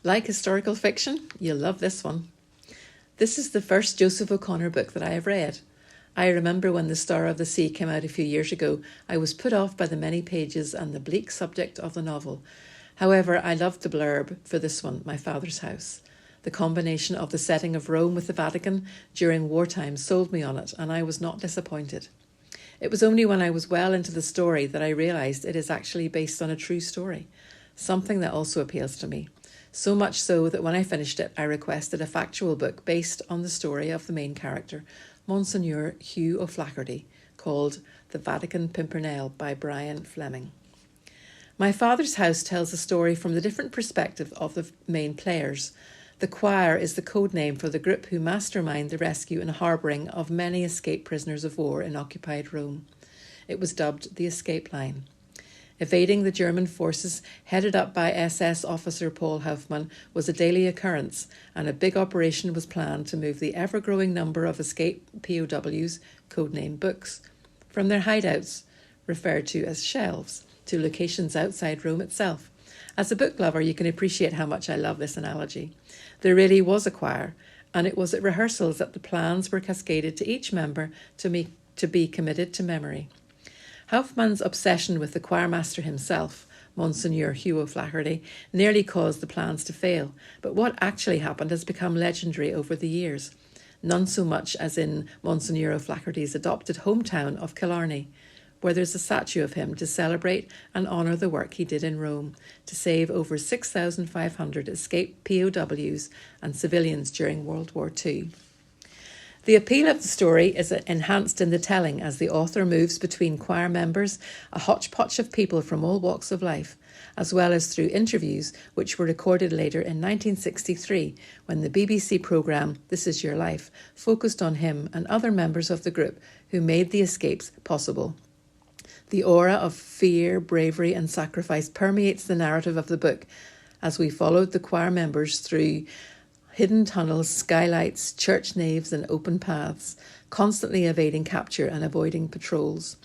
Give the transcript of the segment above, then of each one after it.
Like historical fiction? You'll love this one. This is the first Joseph O'Connor book that I have read. I remember when The Star of the Sea came out a few years ago, I was put off by the many pages and the bleak subject of the novel. However, I loved the blurb for this one, My Father's House. The combination of the setting of Rome with the Vatican during wartime sold me on it, and I was not disappointed. It was only when I was well into the story that I realised it is actually based on a true story, something that also appeals to me. So much so that when I finished it, I requested a factual book based on the story of the main character, Monsignor Hugh O'Flaherty, called The Vatican Pimpernel by Brian Fleming. My Father's House tells a story from the different perspective of the main players. The choir is the code name for the group who mastermind the rescue and harbouring of many escaped prisoners of war in occupied Rome. It was dubbed the Escape Line. Evading the German forces, headed up by SS officer Paul Hoffmann, was a daily occurrence, and a big operation was planned to move the ever-growing number of escaped POWs, codename books, from their hideouts, referred to as shelves, to locations outside Rome itself. As a book lover, you can appreciate how much I love this analogy. There really was a choir, and it was at rehearsals that the plans were cascaded to each member to be committed to memory. Hoffmann's obsession with the choirmaster himself, Monsignor Hugh O'Flaherty, nearly caused the plans to fail, but what actually happened has become legendary over the years. None so much as in Monsignor O'Flaherty's adopted hometown of Killarney, where there's a statue of him to celebrate and honour the work he did in Rome to save over 6,500 escaped POWs and civilians during World War II. The appeal of the story is enhanced in the telling as the author moves between choir members, a hodgepodge of people from all walks of life, as well as through interviews which were recorded later in 1963 when the BBC programme This Is Your Life focused on him and other members of the group who made the escapes possible. The aura of fear, bravery and sacrifice permeates the narrative of the book as we followed the choir members through hidden tunnels, skylights, church naves and open paths, constantly evading capture and avoiding patrols.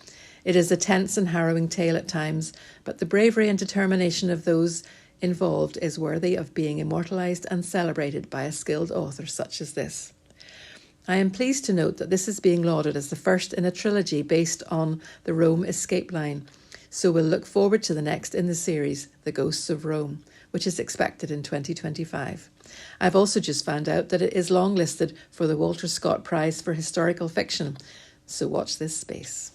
It is a tense and harrowing tale at times, but the bravery and determination of those involved is worthy of being immortalised and celebrated by a skilled author such as this. I am pleased to note that this is being lauded as the first in a trilogy based on the Rome escape line, so we'll look forward to the next in the series, The Ghosts of Rome, which is expected in 2025. I've also just found out that it is longlisted for the Walter Scott Prize for Historical Fiction, so watch this space.